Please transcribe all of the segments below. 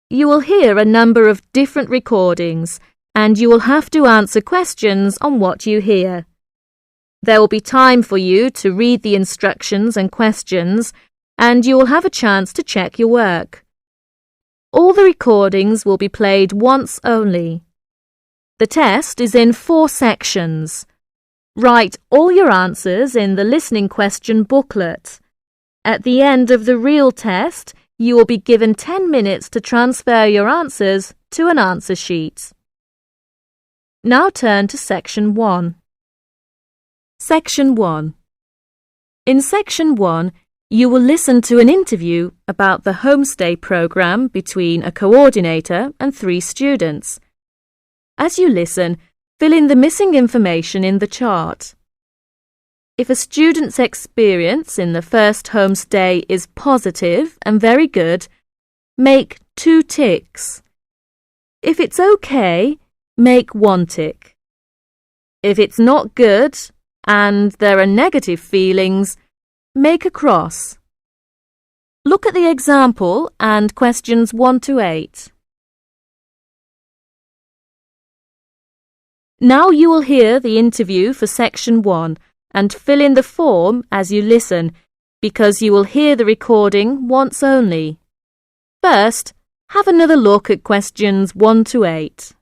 You will hear a number of different recordings, and you will have to answer questions on what you hear. There will be time for you to read the instructions and questions, and you will have a chance to check your work. All the recordings will be played once only. The test is in 4 sections. Write all your answers in the listening question booklet. At the end of the real test, you will be given 10 minutes to transfer your answers to an answer sheet. Now turn to Section 1. Section 1. In Section 1, you will listen to an interview about the homestay program between a coordinator and 3 students. As you listen, fill in the missing information in the chart. If a student's experience in the first homestay is positive and very good, make 2 ticks. If it's okay, make 1 tick. If it's not good and there are negative feelings, make a cross. Look at the example and questions 1 to 8. Now you will hear the interview for Section 1 and fill in the form as you listen, because you will hear the recording once only. First, have another look at questions 1 to 8.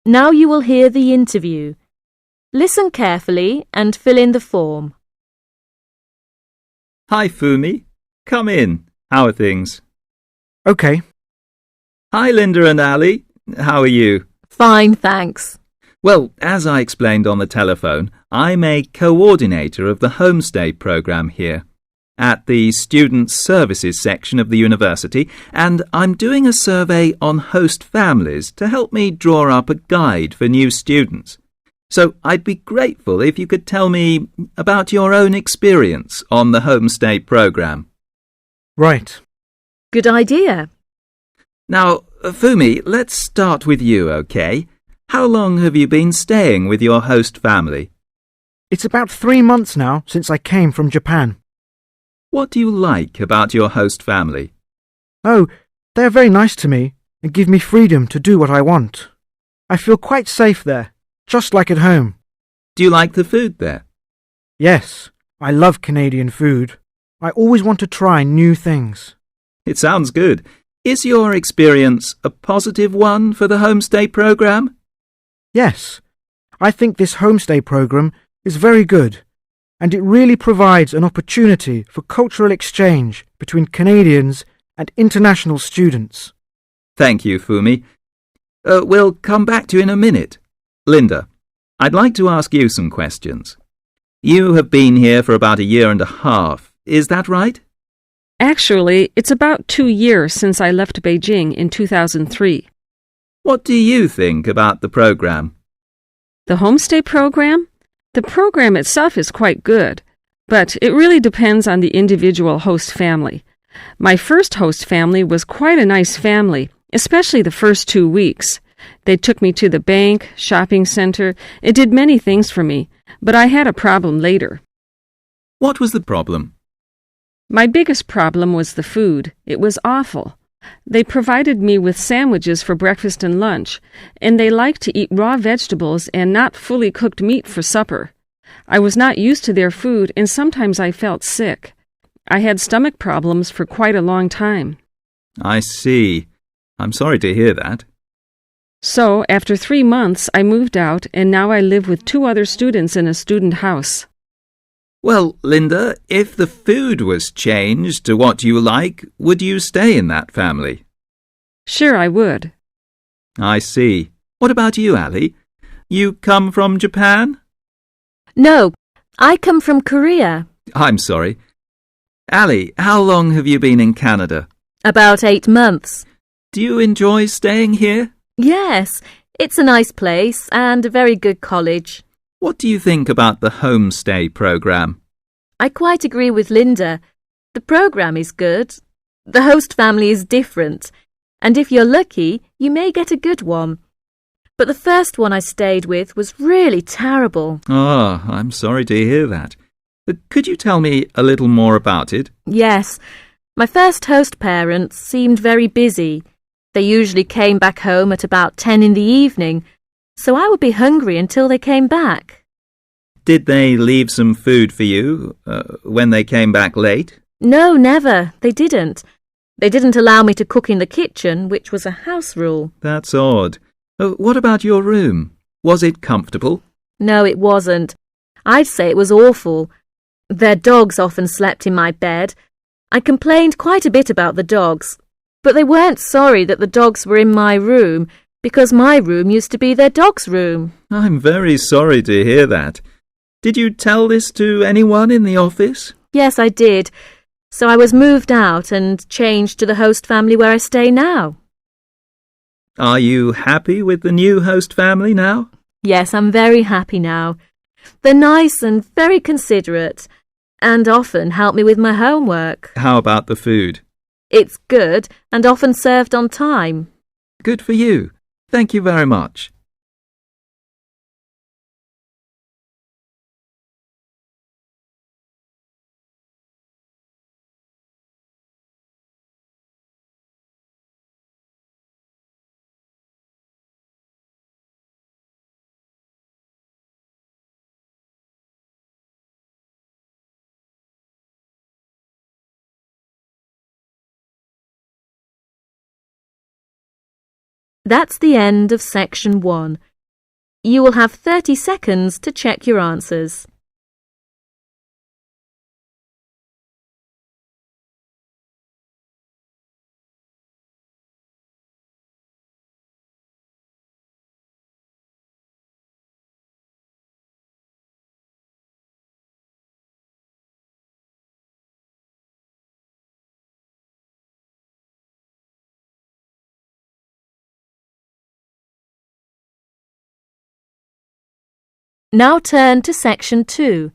Now you will hear the interview. Listen carefully and fill in the form. Hi, Fumi. Come in. How are things? OK. Hi, Linda and Ali. How are you? Fine, thanks. Well, as I explained on the telephone, I'm a coordinator of the homestay program here at the Student Services section of the university, and I'm doing a survey on host families to help me draw up a guide for new students. So I'd be grateful if you could tell me about your own experience on the homestay program. Right. Good idea. Now, Fumi, let's start with you, OK? How long have you been staying with your host family? It's about 3 months now since I came from Japan. What do you like about your host family? Oh, they're very nice to me and give me freedom to do what I want. I feel quite safe there, just like at home. Do you like the food there? Yes, I love Canadian food. I always want to try new things. It sounds good. Is your experience a positive one for the homestay program? Yes, I think this homestay program is very good, and it really provides an opportunity for cultural exchange between Canadians and international students. Thank you, Fumi. We'll come back to you in a minute. Linda, I'd like to ask you some questions. You have been here for about 1.5 years, is that right? Actually, it's about 2 years since I left Beijing in 2003. What do you think about the program? The homestay program? The program itself is quite good, but it really depends on the individual host family. My first host family was quite a nice family, especially the first 2 weeks. They took me to the bank, shopping center. It did many things for me, but I had a problem later. What was the problem? My biggest problem was the food. It was awful. They provided me with sandwiches for breakfast and lunch, and they liked to eat raw vegetables and not fully cooked meat for supper. I was not used to their food, and sometimes I felt sick. I had stomach problems for quite a long time. I see. I'm sorry to hear that. So, after 3 months, I moved out, and now I live with 2 other students in a student house. Well, Linda, if the food was changed to what you like, would you stay in that family? Sure, I would. I see. What about you, Ali? You come from Japan? No, I come from Korea. I'm sorry. Ali, how long have you been in Canada? About 8 months. Do you enjoy staying here? Yes, It's a nice place and a very good college. What do you think about the homestay program? I quite agree with Linda. The program is good. The host family is different, and if you're lucky, you may get a good one. But the first one I stayed with was really terrible. Ah, I'm sorry to hear that. Could you tell me a little more about it? Yes. My first host parents seemed very busy. They usually came back home at about 10 in the evening, so I would be hungry until they came back. Did they leave some food for you when they came back late? No, never. They didn't. They didn't allow me to cook in the kitchen, which was a house rule. That's odd. What about your room? Was it comfortable? No, it wasn't. I'd say it was awful. Their dogs often slept in my bed. I complained quite a bit about the dogs, but they weren't sorry that the dogs were in my room, because my room used to be their dog's room. I'm very sorry to hear that. Did you tell this to anyone in the office? Yes, I did. So I was moved out and changed to the host family where I stay now. Are you happy with the new host family now? Yes, I'm very happy now. They're nice and very considerate, and often help me with my homework. How about the food? It's good and often served on time. Good for you. Thank you very much. That's the end of section 1. You will have 30 seconds to check your answers. Now turn to section 2.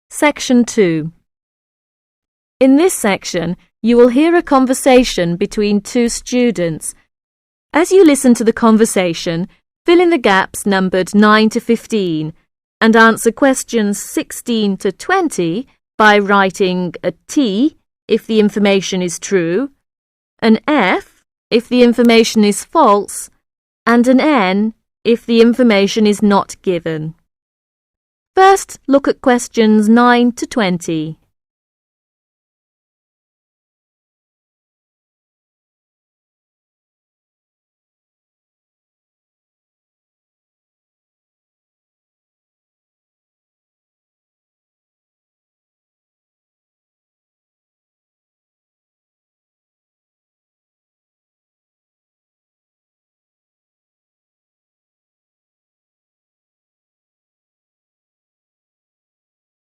Section 2. In this section, you will hear a conversation between two students. As you listen to the conversation, fill in the gaps numbered 9 to 15 and answer questions 16 to 20 by writing a T if the information is true, an F if the information is false, and an N if the information is not given. First, look at questions 9 to 20.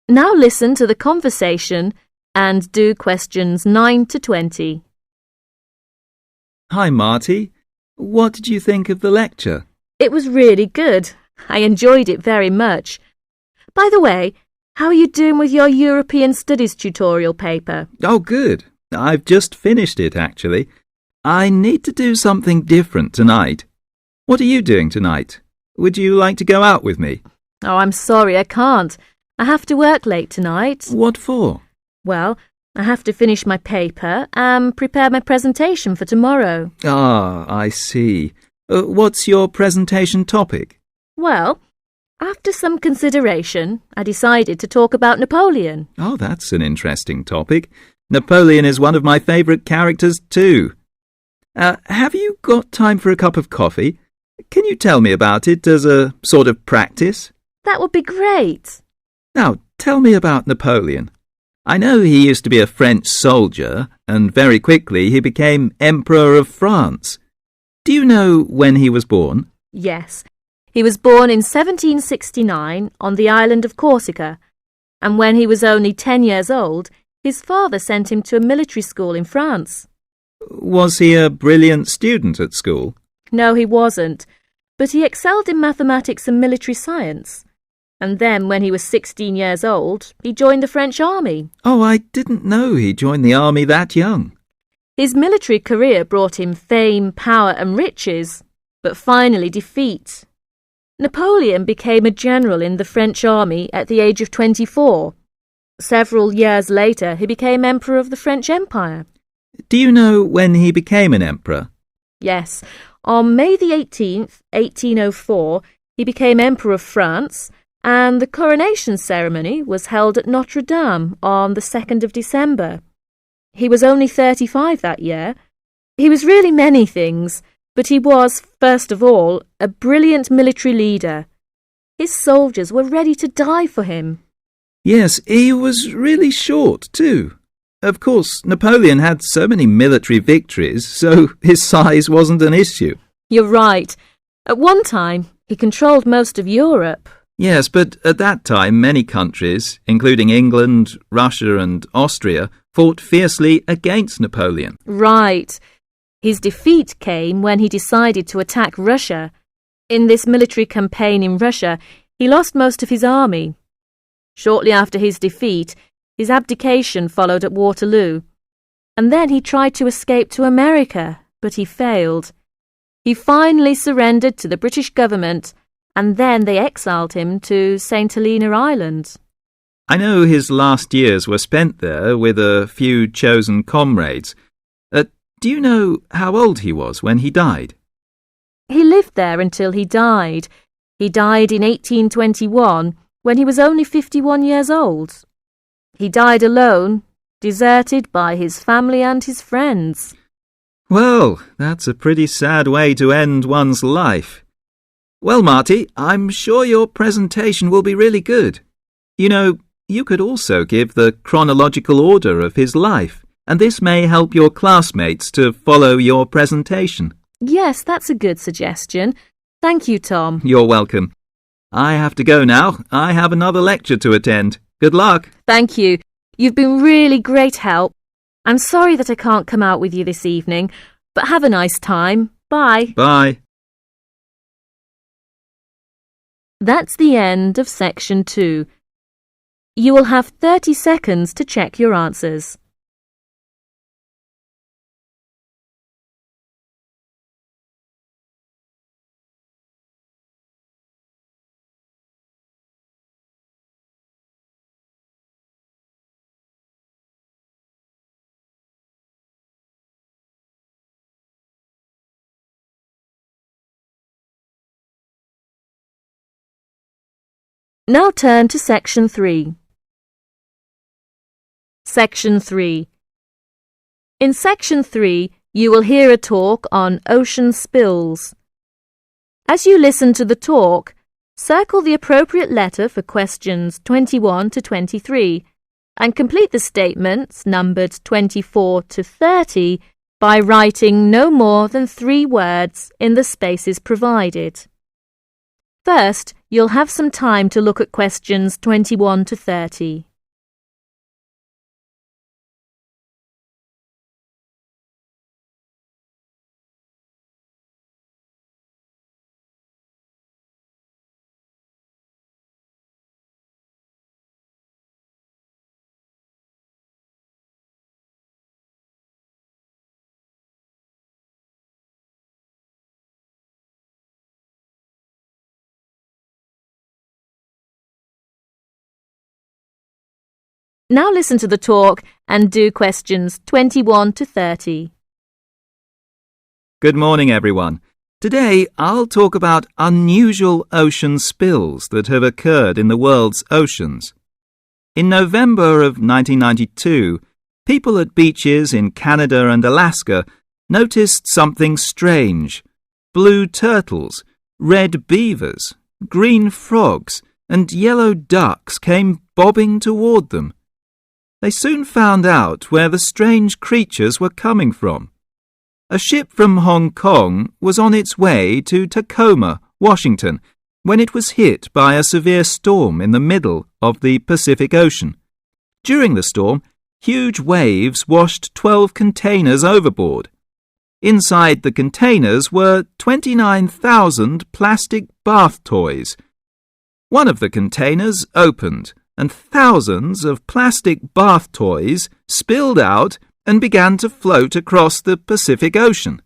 Now listen to the conversation and do questions 9 to 20. Hi, Marty. What did you think of the lecture? It was really good. I enjoyed it very much. By the way, how are you doing with your European Studies tutorial paper? Oh, good. I've just finished it, actually. I need to do something different tonight. What are you doing tonight? Would you like to go out with me? Oh, I'm sorry, I can't. I have to work late tonight. What for? Well, I have to finish my paper and prepare my presentation for tomorrow. Ah, I see. What's your presentation topic? Well, after some consideration, I decided to talk about Napoleon. Oh, that's an interesting topic. Napoleon is one of my favourite characters too. Have you got time for a cup of coffee? Can you tell me about it as a sort of practice? That would be great. Now, tell me about Napoleon. I know he used to be a French soldier, and very quickly he became Emperor of France. Do you know when he was born? Yes. He was born in 1769 on the island of Corsica, and when he was only 10 years old, his father sent him to a military school in France. Was he a brilliant student at school? No, he wasn't. but he excelled in mathematics and military science. And then, when he was 16 years old, he joined the French army. Oh, I didn't know he joined the army that young. His military career brought him fame, power and riches, but finally defeat. Napoleon became a general in the French army at the age of 24. Several years later, he became Emperor of the French Empire. Do you know when he became an emperor? Yes, on May the 18th, 1804, he became Emperor of France, and the coronation ceremony was held at Notre Dame on the 2nd of December. He was only 35 that year. He was really many things, but he was, first of all, a brilliant military leader. His soldiers were ready to die for him. Yes, he was really short, too. Of course, Napoleon had so many military victories, so his size wasn't an issue. You're right. At one time, he controlled most of Europe. Yes, but at that time many countries, including England, Russia and Austria, fought fiercely against Napoleon. Right. His defeat came when he decided to attack Russia. In this military campaign in Russia, he lost most of his army. Shortly after his defeat, his abdication followed at Waterloo. And then he tried to escape to America, but he failed. He finally surrendered to the British government, and then they exiled him to St. Helena Island. I know his last years were spent there with a few chosen comrades. Do you know how old he was when he died? He lived there until he died. He died in 1821 when he was only 51 years old. He died alone, deserted by his family and his friends. Well, that's a pretty sad way to end one's life. Well, Marty, I'm sure your presentation will be really good. You know, you could also give the chronological order of his life, and this may help your classmates to follow your presentation. Yes, that's a good suggestion. Thank you, Tom. You're welcome. I have to go now. I have another lecture to attend. Good luck. Thank you. You've been really great help. I'm sorry that I can't come out with you this evening, but have a nice time. Bye. Bye. That's the end of section 2. You will have 30 seconds to check your answers. Now turn to section 3. Section 3. In section 3, you will hear a talk on ocean spills. As you listen to the talk, circle the appropriate letter for questions 21 to 23 and complete the statements numbered 24 to 30 by writing no more than 3 words in the spaces provided. First, you'll have some time to look at questions 21 to 30. Now listen to the talk and do questions 21 to 30. Good morning, everyone. Today, I'll talk about unusual ocean spills that have occurred in the world's oceans. In November of 1992, people at beaches in Canada and Alaska noticed something strange. Blue turtles, red beavers, green frogs, and yellow ducks came bobbing toward them. They soon found out where the strange creatures were coming from. A ship from Hong Kong was on its way to Tacoma, Washington, when it was hit by a severe storm in the middle of the Pacific Ocean. During the storm, huge waves washed 12 containers overboard. Inside the containers were 29,000 plastic bath toys. One of the containers opened, and thousands of plastic bath toys spilled out and began to float across the Pacific Ocean.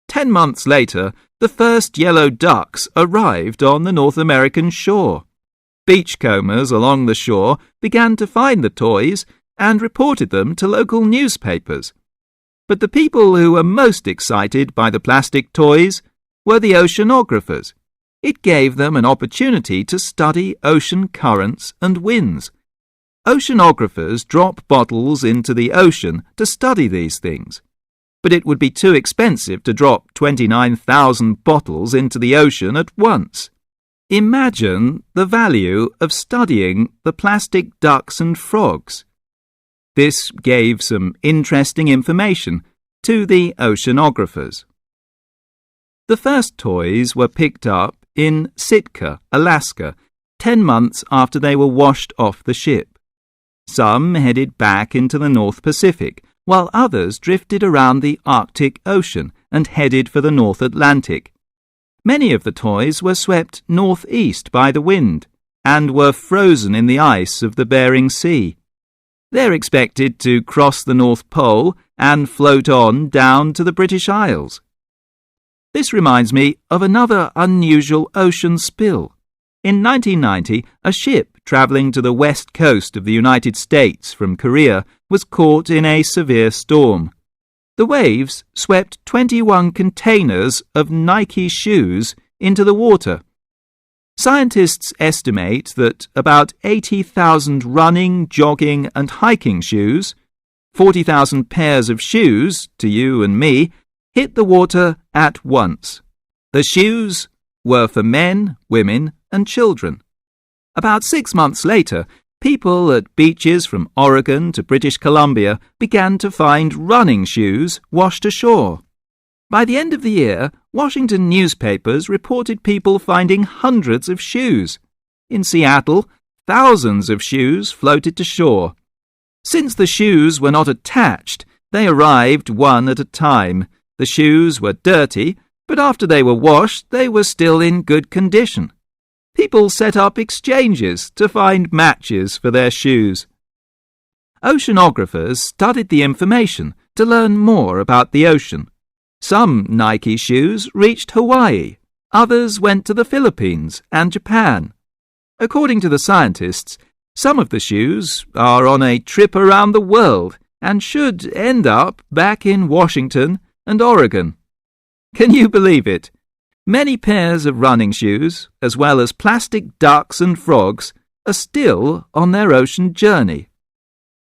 10 months later, the first yellow ducks arrived on the North American shore. Beachcombers along the shore began to find the toys and reported them to local newspapers. But the people who were most excited by the plastic toys were the oceanographers. It gave them an opportunity to study ocean currents and winds. Oceanographers drop bottles into the ocean to study these things. But it would be too expensive to drop 29,000 bottles into the ocean at once. Imagine the value of studying the plastic ducks and frogs. This gave some interesting information to the oceanographers. The first toys were picked up in Sitka, Alaska, 10 months after they were washed off the ship. Some headed back into the North Pacific, while others drifted around the Arctic Ocean and headed for the North Atlantic. Many of the toys were swept northeast by the wind and were frozen in the ice of the Bering Sea. They're expected to cross the North Pole and float on down to the British Isles. This reminds me of another unusual ocean spill. In 1990, a ship travelling to the west coast of the United States from Korea was caught in a severe storm. The waves swept 21 containers of Nike shoes into the water. Scientists estimate that about 80,000 running, jogging and hiking shoes, 40,000 pairs of shoes, to you and me, hit the water at once. The shoes were for men, women and children. About 6 months later, people at beaches from Oregon to British Columbia began to find running shoes washed ashore. By the end of the year, Washington newspapers reported people finding hundreds of shoes. In Seattle, thousands of shoes floated to shore. Since the shoes were not attached, they arrived one at a time. The shoes were dirty, but after they were washed, they were still in good condition. People set up exchanges to find matches for their shoes. Oceanographers studied the information to learn more about the ocean. Some Nike shoes reached Hawaii, others went to the Philippines and Japan. According to the scientists, some of the shoes are on a trip around the world and should end up back in Washington and Oregon. Can you believe it? Many pairs of running shoes, as well as plastic ducks and frogs, are still on their ocean journey.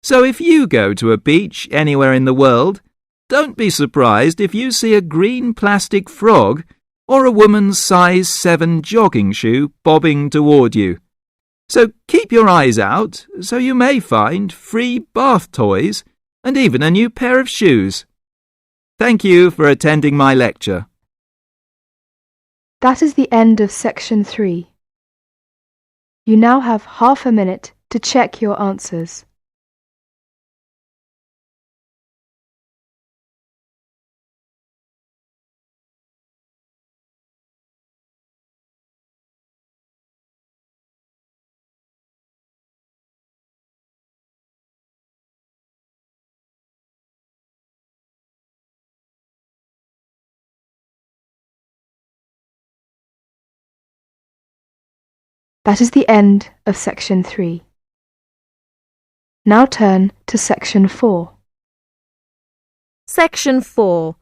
So if you go to a beach anywhere in the world, don't be surprised if you see a green plastic frog or a woman's size 7 jogging shoe bobbing toward you. So keep your eyes out so you may find free bath toys and even a new pair of shoes. Thank you for attending my lecture. That is the end of section 3. You now have half a minute to check your answers. That is the end of section 3. Now turn to section 4. Section 4.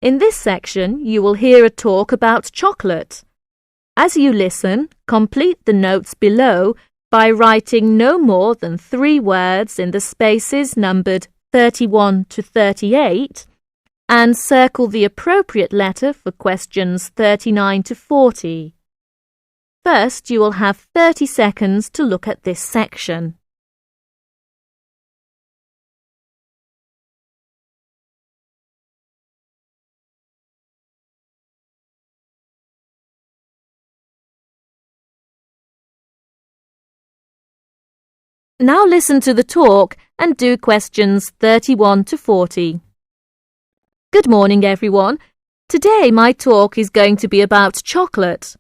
In this section, you will hear a talk about chocolate. As you listen, complete the notes below by writing no more than 3 words in the spaces numbered 31 to 38 and circle the appropriate letter for questions 39 to 40. First, you will have 30 seconds to look at this section. Now listen to the talk and do questions 31 to 40. Good morning, everyone. Today my talk is going to be about chocolate.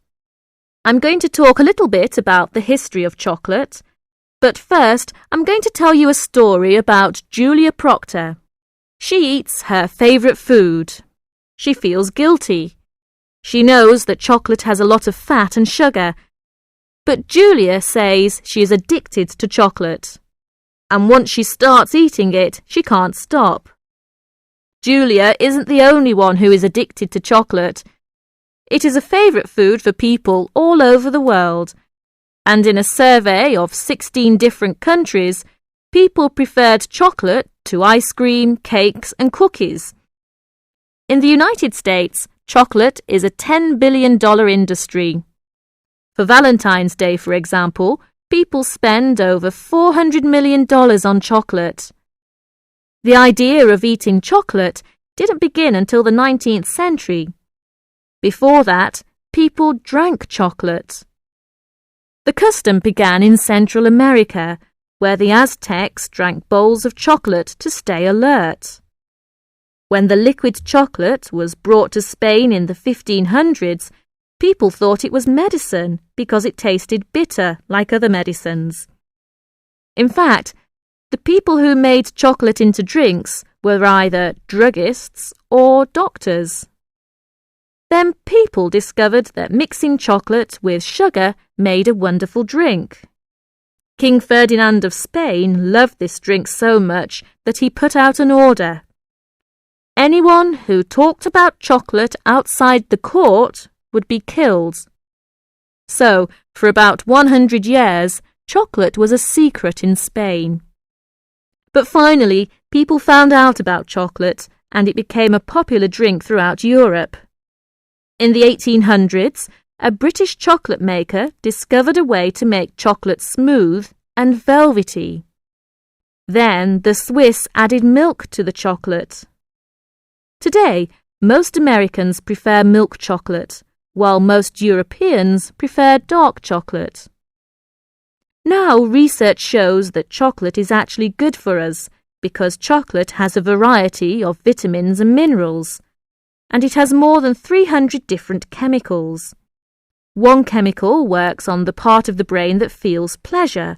I'm going to talk a little bit about the history of chocolate, but first I'm going to tell you a story about Julia Proctor. She eats her favourite food. She feels guilty. She knows that chocolate has a lot of fat and sugar, but Julia says she is addicted to chocolate, and once she starts eating it, she can't stop. Julia isn't the only one who is addicted to chocolate. It is a favourite food for people all over the world, and in a survey of 16 different countries, people preferred chocolate to ice cream, cakes and cookies. In the United States, chocolate is a $10 billion industry. For Valentine's Day, for example, people spend over $400 million on chocolate. The idea of eating chocolate didn't begin until the 19th century. Before that, people drank chocolate. The custom began in Central America, where the Aztecs drank bowls of chocolate to stay alert. When the liquid chocolate was brought to Spain in the 1500s, people thought it was medicine because it tasted bitter like other medicines. In fact, the people who made chocolate into drinks were either druggists or doctors. Then people discovered that mixing chocolate with sugar made a wonderful drink. King Ferdinand of Spain loved this drink so much that he put out an order. Anyone who talked about chocolate outside the court would be killed. So, for about 100 years, chocolate was a secret in Spain. But finally, people found out about chocolate, and it became a popular drink throughout Europe. In the 1800s, a British chocolate maker discovered a way to make chocolate smooth and velvety. Then the Swiss added milk to the chocolate. Today, most Americans prefer milk chocolate, while most Europeans prefer dark chocolate. Now research shows that chocolate is actually good for us because chocolate has a variety of vitamins and minerals, and it has more than 300 different chemicals. One chemical works on the part of the brain that feels pleasure.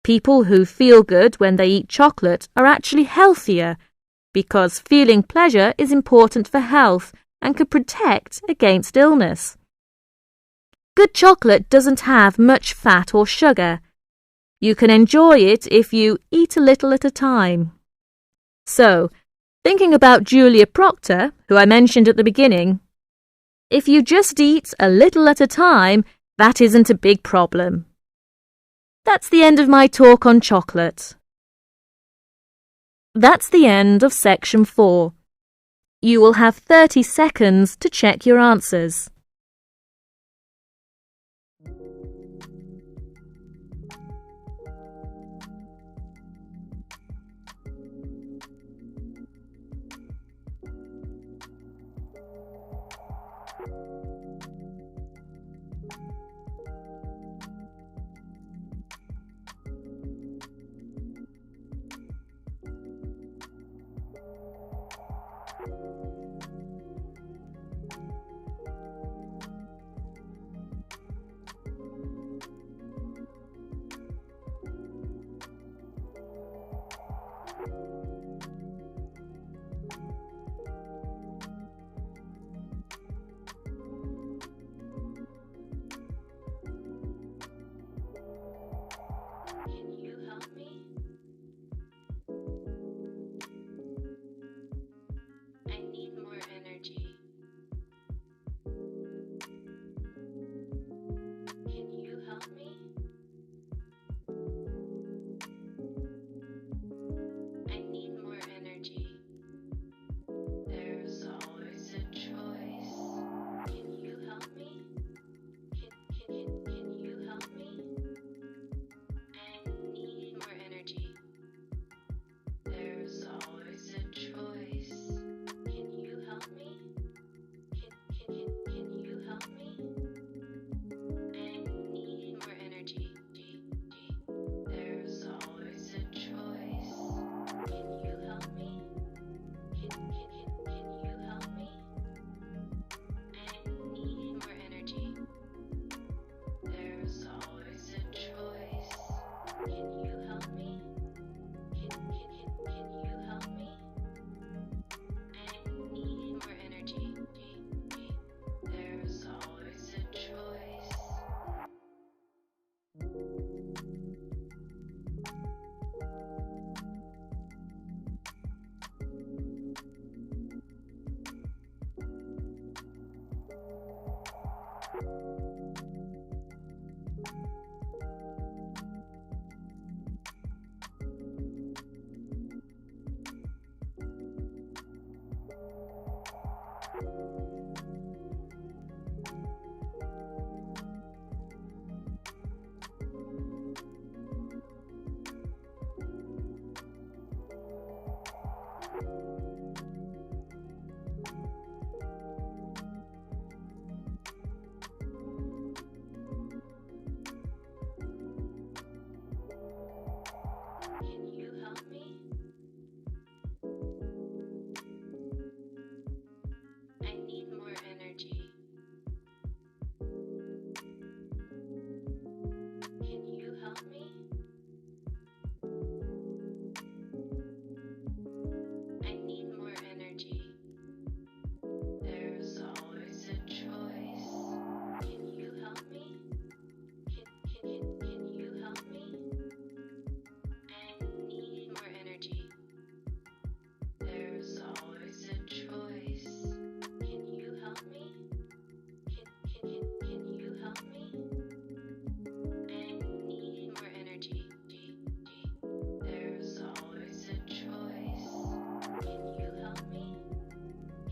People who feel good when they eat chocolate are actually healthier because feeling pleasure is important for health and can protect against illness. Good chocolate doesn't have much fat or sugar. You can enjoy it if you eat a little at a time. So, thinking about Julia Proctor, who I mentioned at the beginning, if you just eat a little at a time, that isn't a big problem. That's the end of my talk on chocolate. That's the end of section 4. You will have 30 seconds to check your answers. I need Can you help me? I need more energy. Can you help me? I need more energy. There's always a choice. Can you help me? Can you help me? I need more energy. There's always a choice. Can you help me? Can you help me? I need more energy. There's always a choice. Can you help me?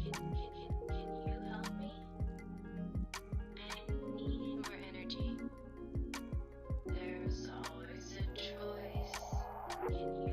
Can you help me? I need more energy. There's always a choice. Can you